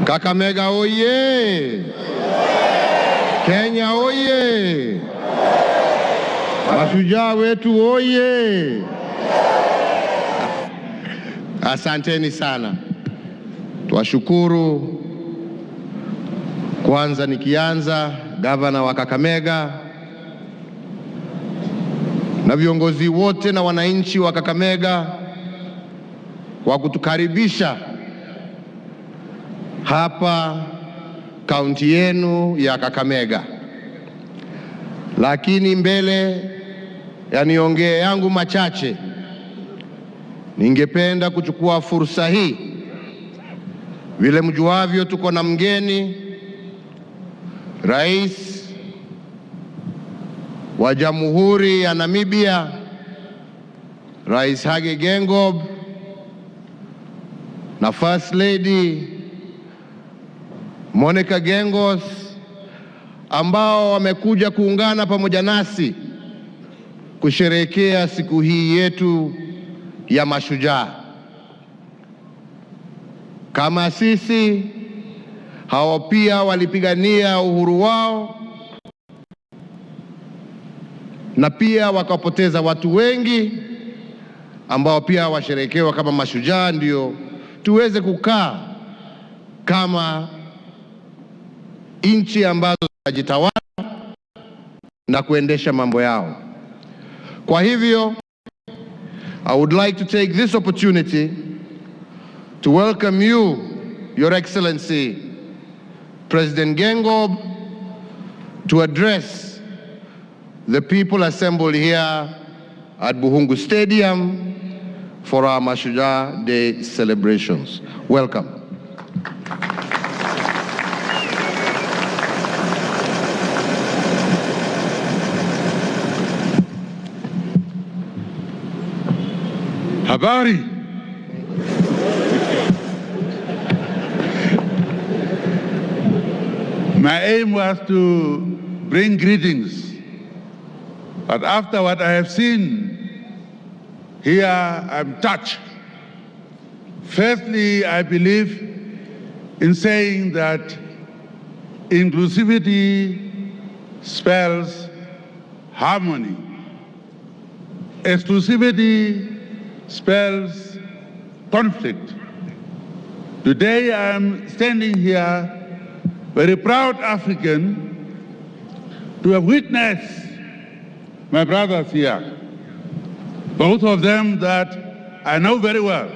Kakamega oye! Kenya oye! Mashujaa wetu oye! Asanteni sana. Tuwashukuru. Kwanza nikianza, gavana wa Kakamega na viongozi wote na wananchi wa Kakamega kwa kutukaribisha hapa kaunti yenu ya Kakamega. Lakini mbele ya niongee yangu machache, ningependa kuchukua fursa hii. Vile mjuavyo, tuko na mgeni Rais wa Jamhuri ya Namibia, Rais Hage Geingob, na First Lady Monica Gengos, ambao wamekuja kuungana pamoja nasi kusherehekea siku hii yetu ya mashujaa. Kama sisi, hao pia walipigania uhuru wao na pia wakapoteza watu wengi ambao pia washerehekewa kama mashujaa, ndio tuweze kukaa kama nchi ambazo zinajitawala na kuendesha mambo yao. Kwa hivyo, I would like to take this opportunity to welcome you, Your Excellency, President Geingob, to address the people assembled here at Buhungu Stadium for our Mashujaa Day celebrations. Welcome. Habari. My aim was to bring greetings, but after what I have seen here, I'm touched. Firstly, I believe in saying that inclusivity spells harmony. Exclusivity spells conflict. Today I am standing here, very proud African, to have witnessed my brothers here, both of them that I know very well.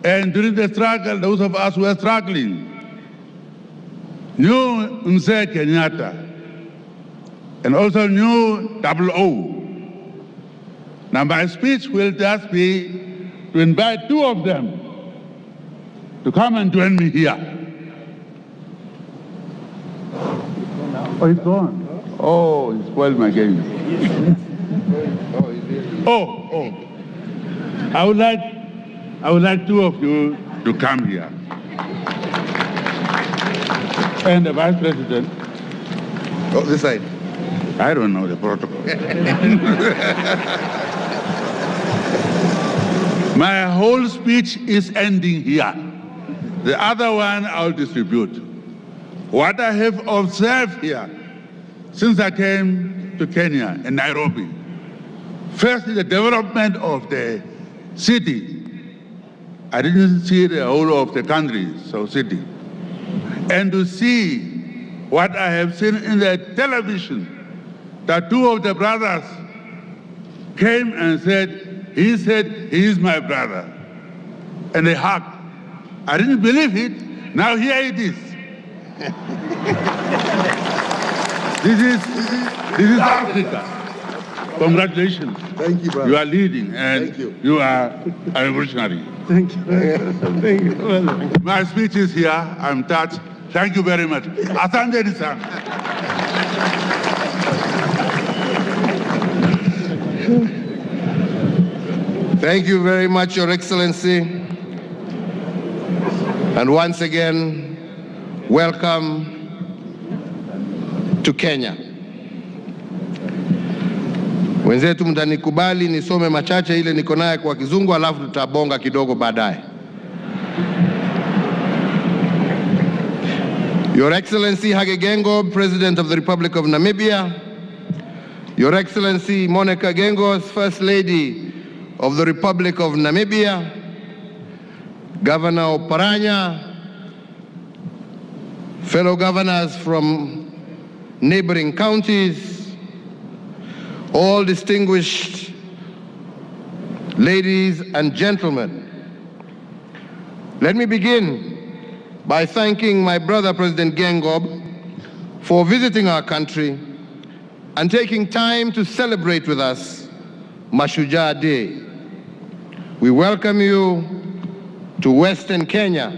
And during the struggle, those of us who were struggling knew Mzee Kenyatta and also knew O. Now my speech will just be to invite two of them to come and join me here. Oh, he's gone. Oh, he spoiled my game. I would like two of you to come here. And the Vice President. Oh, this side. I don't know the protocol. My whole speech is ending here. The other one I'll distribute. What I have observed here since I came to Kenya and Nairobi, firstly, the development of the city. I didn't see the whole of the country, so city. And to see what I have seen in the television, that two of the brothers came and said he is my brother. And they hugged. I didn't believe it. Now here it is. This is Africa. Congratulations. Thank you, brother. You are leading and you are a revolutionary. Thank you. Thank you. My speech is here. I'm touched. Thank you very much. Asante sana. Thank you very much, Your Excellency. And once again, welcome to Kenya. Wenzetu, mtanikubali nisome machache ile niko naye kwa Kizungu, alafu tutabonga kidogo baadaye. Your Excellency Hage Geingob, President of the Republic of Namibia, Your Excellency Monica Gengos, First Lady of the Republic of Namibia, Governor Oparanya, fellow governors from neighboring counties, all distinguished ladies and gentlemen. Let me begin by thanking my brother, President Geingob, for visiting our country and taking time to celebrate with us Mashujaa Day. We welcome you to Western Kenya,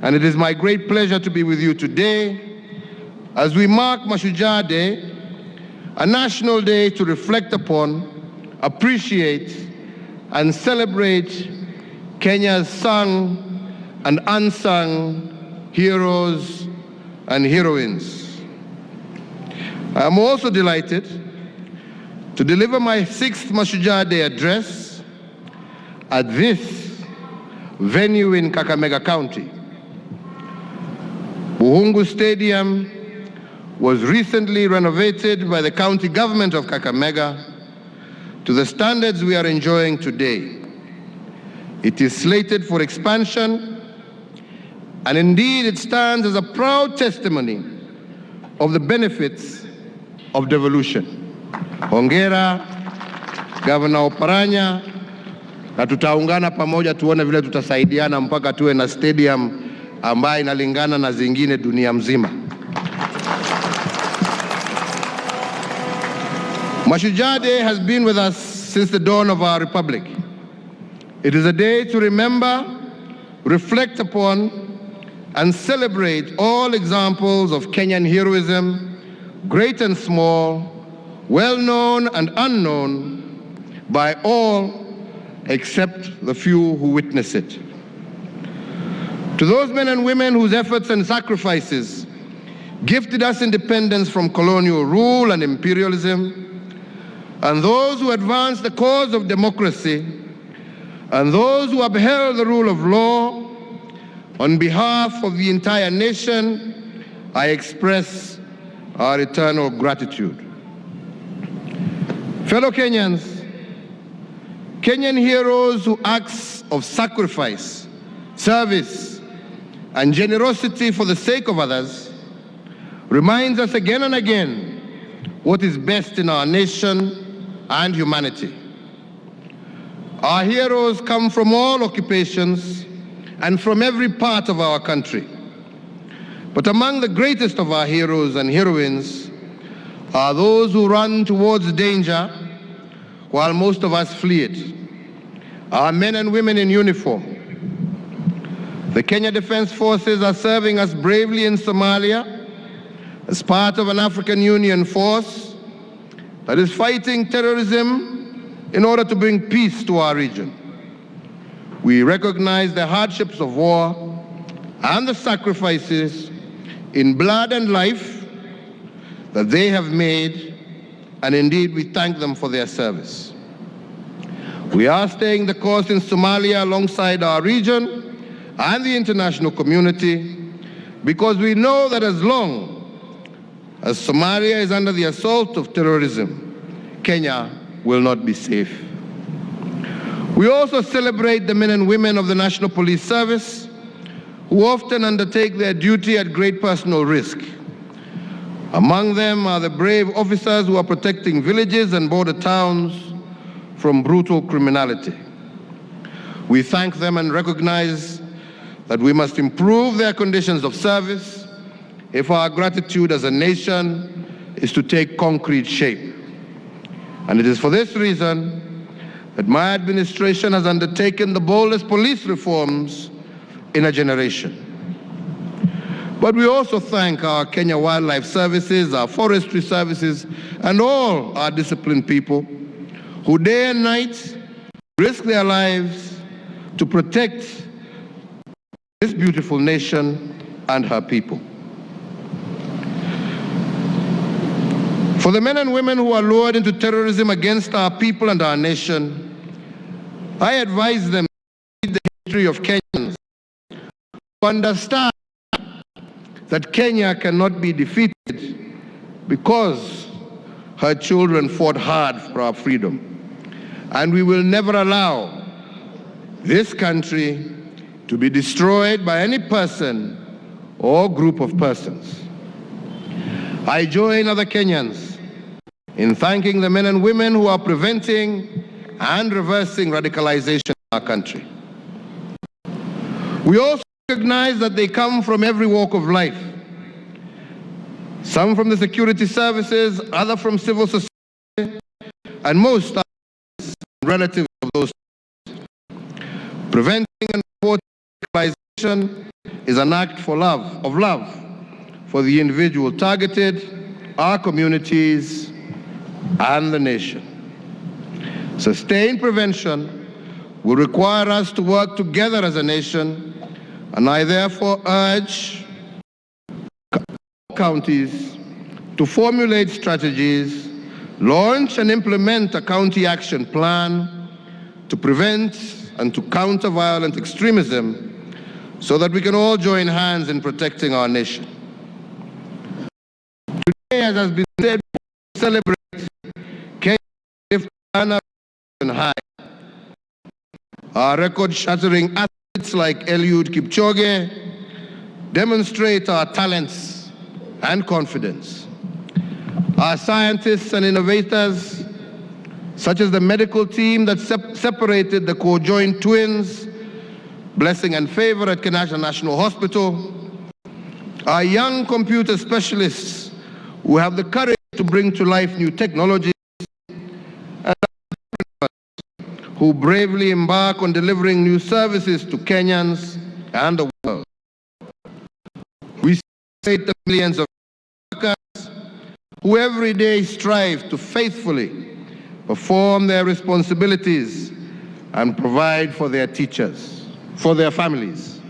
and it is my great pleasure to be with you today as we mark Mashujaa Day, a national day to reflect upon, appreciate, and celebrate Kenya's sung and unsung heroes and heroines. I am also delighted to deliver my 6th Mashujaa Day address at this venue in Kakamega County. Uhuru Stadium was recently renovated by the county government of Kakamega to the standards we are enjoying today. It is slated for expansion, and indeed it stands as a proud testimony of the benefits of devolution. Hongera, Governor Oparanya, na tutaungana pamoja tuone vile tutasaidiana mpaka tuwe na stadium ambayo inalingana na zingine dunia mzima. Mashujaa Day has been with us since the dawn of our republic. It is a day to remember, reflect upon, and celebrate all examples of Kenyan heroism, great and small, well-known and unknown, by all except the few who witness it. To those men and women whose efforts and sacrifices gifted us independence from colonial rule and imperialism, and those who advanced the cause of democracy, and those who upheld the rule of law, on behalf of the entire nation, I express our eternal gratitude. Fellow Kenyans, Kenyan heroes whose acts of sacrifice, service, and generosity for the sake of others reminds us again and again what is best in our nation and humanity. Our heroes come from all occupations and from every part of our country. But among the greatest of our heroes and heroines are those who run towards danger while most of us flee it. Our men and women in uniform. The Kenya Defense Forces are serving us bravely in Somalia as part of an African Union force that is fighting terrorism in order to bring peace to our region. We recognize the hardships of war and the sacrifices in blood and life that they have made, and indeed we thank them for their service. We are staying the course in Somalia alongside our region and the international community because we know that as long as Somalia is under the assault of terrorism, Kenya will not be safe. We also celebrate the men and women of the National Police Service who often undertake their duty at great personal risk. Among them are the brave officers who are protecting villages and border towns from brutal criminality. We thank them and recognize that we must improve their conditions of service if our gratitude as a nation is to take concrete shape. And it is for this reason that my administration has undertaken the boldest police reforms in a generation. But we also thank our Kenya Wildlife Services, our forestry services, and all our disciplined people who day and night risk their lives to protect this beautiful nation and her people. For the men and women who are lured into terrorism against our people and our nation, I advise them to read the history of Kenyans, who understand that Kenya cannot be defeated because her children fought hard for our freedom. And we will never allow this country to be destroyed by any person or group of persons. I join other Kenyans in thanking the men and women who are preventing and reversing radicalization in our country. We also recognize that they come from every walk of life. Some from the security services, others from civil society, and most are relatives of those. Preventing and reporting radicalization is an act of love for the individual targeted, our communities, and the nation. Sustained prevention will require us to work together as a nation, and I therefore urge counties to formulate strategies, launch and implement a county action plan to prevent and to counter violent extremism so that we can all join hands in protecting our nation. Today, as has been said, we celebrate Kenya's high. Our record-shattering athletes like Eliud Kipchoge demonstrate our talents and confidence. Our scientists and innovators, such as the medical team that separated the co-joined twins, Blessing and Favor at Kenyatta National Hospital, our young computer specialists who have the courage to bring to life new technologies, and who bravely embark on delivering new services to Kenyans and the world. We celebrate the millions of workers who every day strive to faithfully perform their responsibilities and provide for their teachers, for their families.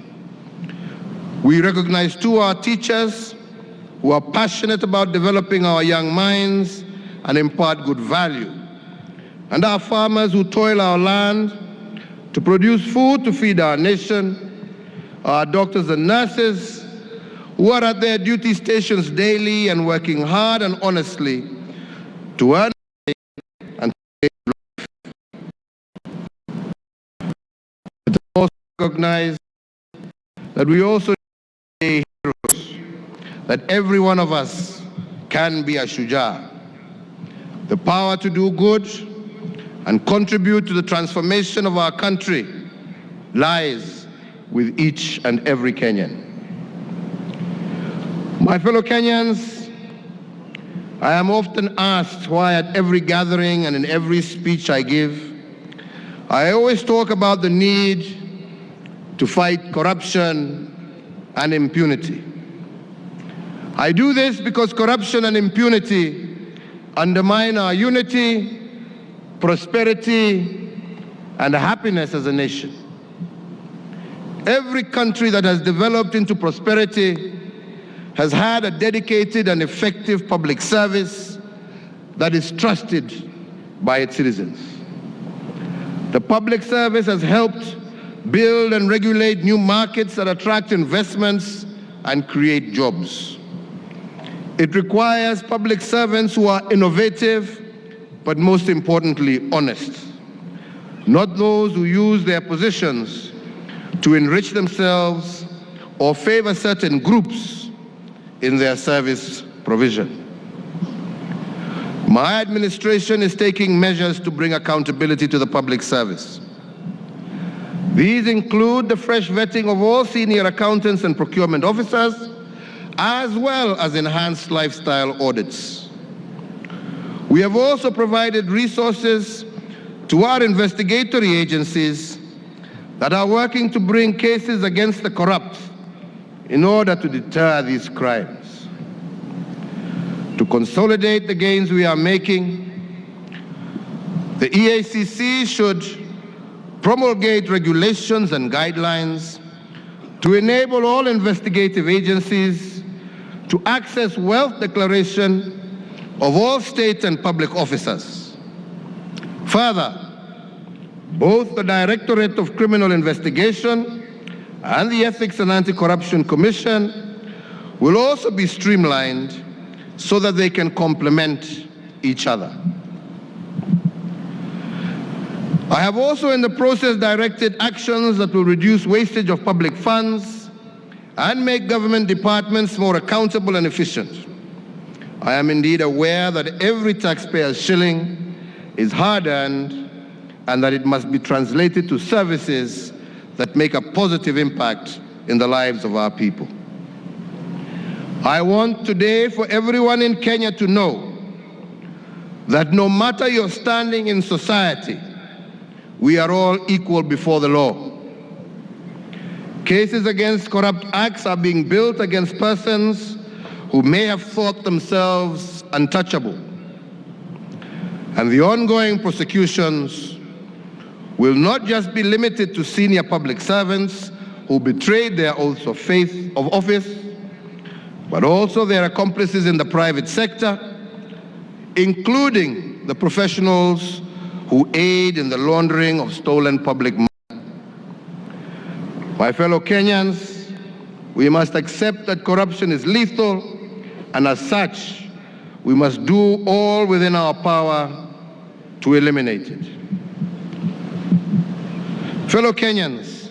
We recognize too our teachers who are passionate about developing our young minds and impart good value, and our farmers who toil our land to produce food to feed our nation, our doctors and nurses who are at their duty stations daily and working hard and honestly to earn and save life. But also recognize that we also need heroes, that every one of us can be a shuja. The power to do good and contribute to the transformation of our country lies with each and every Kenyan. My fellow Kenyans, I am often asked why at every gathering and in every speech I give, I always talk about the need to fight corruption and impunity. I do this because corruption and impunity undermine our unity, prosperity, and happiness as a nation. Every country that has developed into prosperity has had a dedicated and effective public service that is trusted by its citizens. The public service has helped build and regulate new markets that attract investments and create jobs. It requires public servants who are innovative, but most importantly, honest, not those who use their positions to enrich themselves or favor certain groups in their service provision. My administration is taking measures to bring accountability to the public service. These include the fresh vetting of all senior accountants and procurement officers, as well as enhanced lifestyle audits. We have also provided resources to our investigatory agencies that are working to bring cases against the corrupt in order to deter these crimes. To consolidate the gains we are making, the EACC should promulgate regulations and guidelines to enable all investigative agencies to access wealth declaration of all state and public officers. Further, both the Directorate of Criminal Investigation and the Ethics and Anti-Corruption Commission will also be streamlined so that they can complement each other. I have also in the process directed actions that will reduce wastage of public funds and make government departments more accountable and efficient. I am indeed aware that every taxpayer's shilling is hard-earned and that it must be translated to services that make a positive impact in the lives of our people. I want today for everyone in Kenya to know that no matter your standing in society, we are all equal before the law. Cases against corrupt acts are being built against persons who may have thought themselves untouchable. And the ongoing prosecutions will not just be limited to senior public servants who betrayed their oaths of faith of office, but also their accomplices in the private sector, including the professionals who aid in the laundering of stolen public money. My fellow Kenyans, we must accept that corruption is lethal, and as such, we must do all within our power to eliminate it. Fellow Kenyans,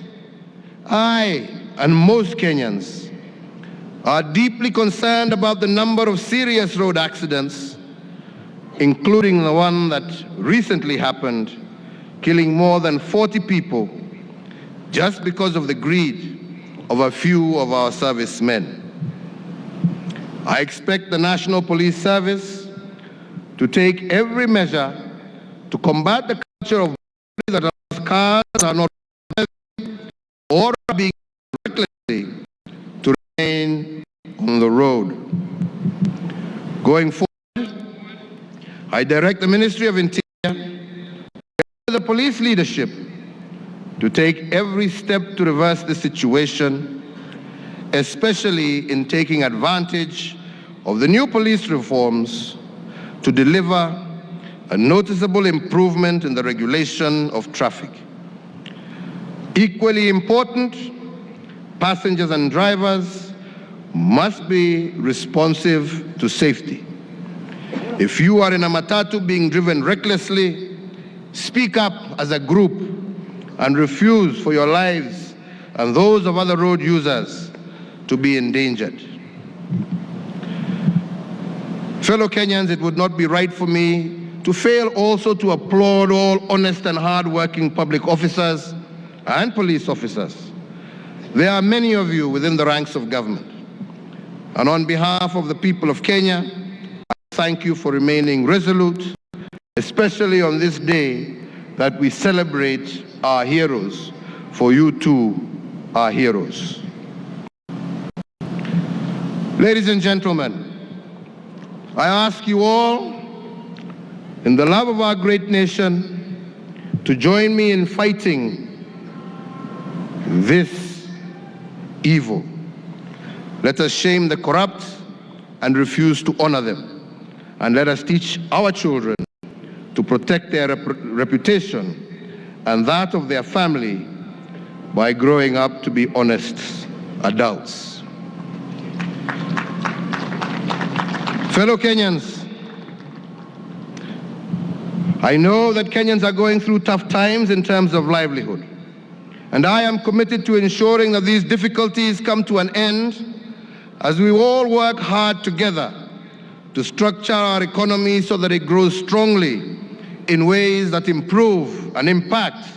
I and most Kenyans are deeply concerned about the number of serious road accidents, including the one that recently happened, killing more than 40 people just because of the greed of a few of our servicemen. I expect the National Police Service to take every measure to combat the culture of that our cars are not or are being recklessly to remain on the road. Going forward, I direct the Ministry of Interior and the police leadership to take every step to reverse the situation, especially in taking advantage of the new police reforms to deliver a noticeable improvement in the regulation of traffic. Equally important, passengers and drivers must be responsive to safety. If you are in a matatu being driven recklessly, speak up as a group and refuse for your lives and those of other road users to be endangered. Fellow Kenyans, it would not be right for me to fail also to applaud all honest and hard-working public officers and police officers. There are many of you within the ranks of government. And on behalf of the people of Kenya, I thank you for remaining resolute, especially on this day that we celebrate our heroes, for you too are heroes. Ladies and gentlemen, I ask you all, in the love of our great nation, to join me in fighting this evil. Let us shame the corrupt and refuse to honor them. And let us teach our children to protect their reputation and that of their family by growing up to be honest adults. Fellow Kenyans, I know that Kenyans are going through tough times in terms of livelihood, and I am committed to ensuring that these difficulties come to an end as we all work hard together to structure our economy so that it grows strongly in ways that improve and impact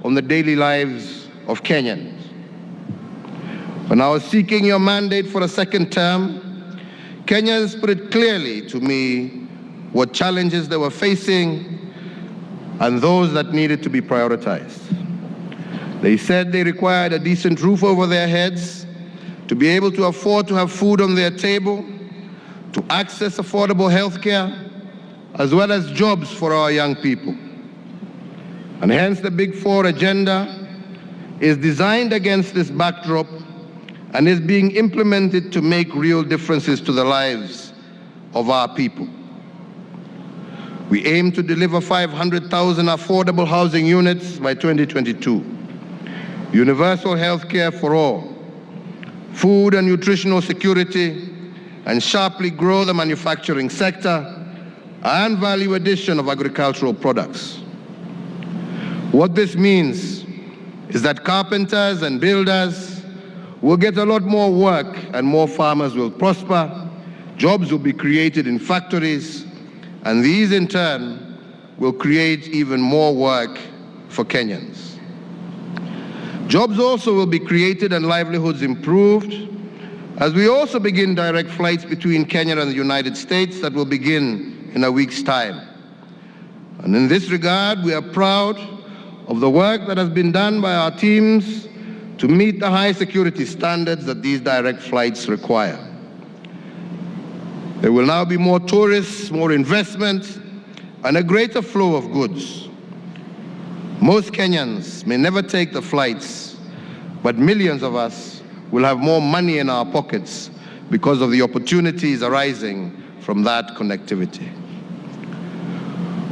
on the daily lives of Kenyans. When I was seeking your mandate for a second term, Kenyans put it clearly to me what challenges they were facing and those that needed to be prioritized. They said they required a decent roof over their heads, to be able to afford to have food on their table, to access affordable health care, as well as jobs for our young people. And hence the Big Four agenda is designed against this backdrop and is being implemented to make real differences to the lives of our people. We aim to deliver 500,000 affordable housing units by 2022, universal health care for all, food and nutritional security, and sharply grow the manufacturing sector and value addition of agricultural products. What this means is that carpenters and builders will get a lot more work and more farmers will prosper, jobs will be created in factories, and these in turn will create even more work for Kenyans. Jobs also will be created and livelihoods improved as we also begin direct flights between Kenya and the United States that will begin in a week's time. And in this regard, we are proud of the work that has been done by our teams to meet the high security standards that these direct flights require. There will now be more tourists, more investment, and a greater flow of goods. Most Kenyans may never take the flights, but millions of us will have more money in our pockets because of the opportunities arising from that connectivity.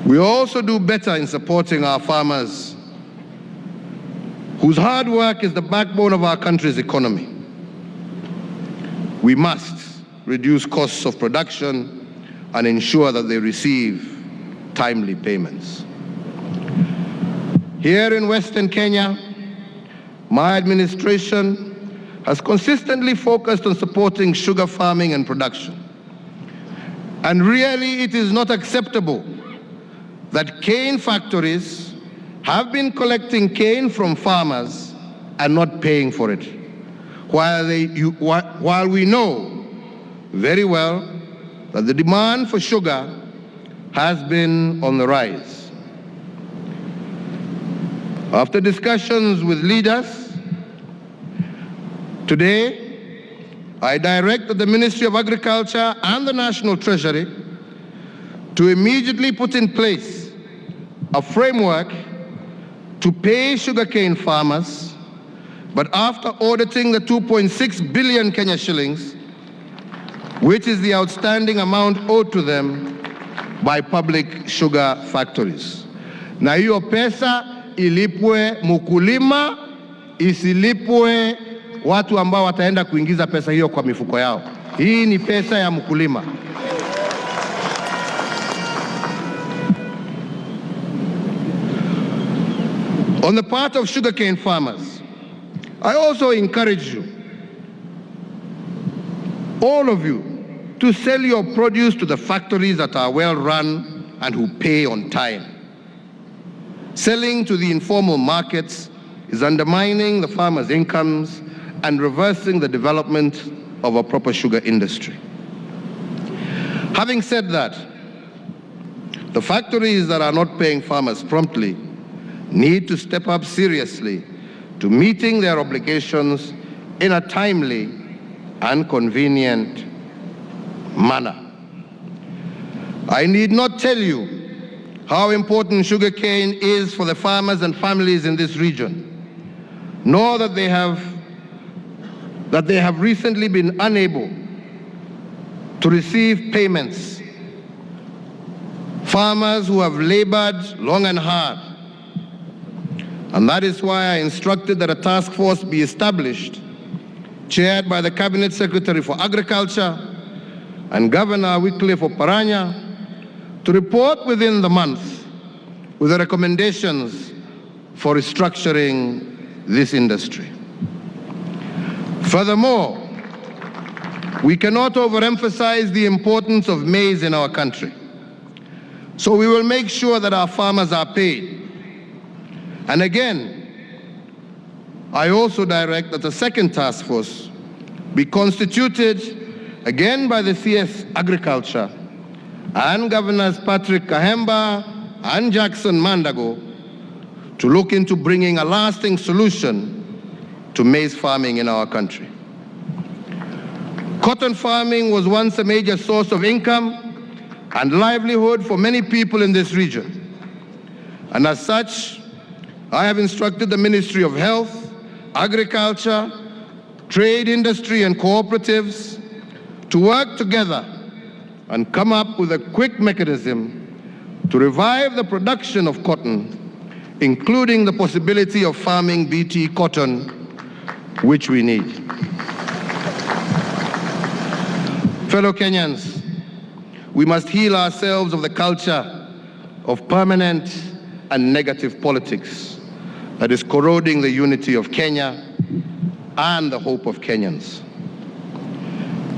We also do better in supporting our farmers, whose hard work is the backbone of our country's economy. We must reduce costs of production and ensure that they receive timely payments. Here in Western Kenya, my administration has consistently focused on supporting sugar farming and production. And really, it is not acceptable that cane factories have been collecting cane from farmers and not paying for it, while we know very well that the demand for sugar has been on the rise. After discussions with leaders, today, I directed the Ministry of Agriculture and the National Treasury to immediately put in place a framework to pay sugarcane farmers, but after auditing the 2.6 billion Kenya shillings, which is the outstanding amount owed to them by public sugar factories. Na hiyo pesa ilipwe mkulima, isilipwe watu ambao wataenda kuingiza pesa hiyo kwa mifuko yao. Hii ni pesa ya mkulima. On the part of sugarcane farmers, I also encourage you, all of you, to sell your produce to the factories that are well run and who pay on time. Selling to the informal markets is undermining the farmers' incomes and reversing the development of a proper sugar industry. Having said that, the factories that are not paying farmers promptly need to step up seriously to meeting their obligations in a timely and convenient manner. I need not tell you how important sugarcane is for the farmers and families in this region, nor that they have recently been unable to receive payments. Farmers who have labored long and hard. And that is why I instructed that a task force be established, chaired by the Cabinet Secretary for Agriculture and Governor Wycliffe Oparanya, to report within the month with the recommendations for restructuring this industry. Furthermore, we cannot overemphasize the importance of maize in our country. So we will make sure that our farmers are paid. And again, I also direct that a second task force be constituted, again by the CS Agriculture and Governors Patrick Kahemba and Jackson Mandago, to look into bringing a lasting solution to maize farming in our country. Cotton farming was once a major source of income and livelihood for many people in this region. And as such, I have instructed the Ministry of Health, Agriculture, Trade, Industry, and Cooperatives to work together and come up with a quick mechanism to revive the production of cotton, including the possibility of farming BT cotton, which we need. Fellow Kenyans, we must heal ourselves of the culture of permanent and negative politics that is corroding the unity of Kenya and the hope of Kenyans.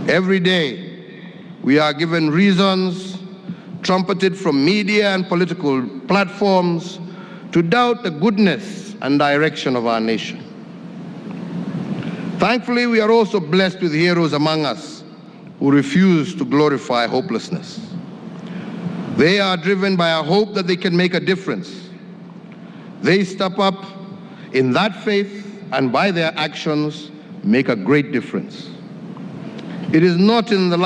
Every day, we are given reasons, trumpeted from media and political platforms, to doubt the goodness and direction of our nation. Thankfully, we are also blessed with heroes among us who refuse to glorify hopelessness. They are driven by a hope that they can make a difference. They step up in that faith and by their actions make a great difference. It is not in the light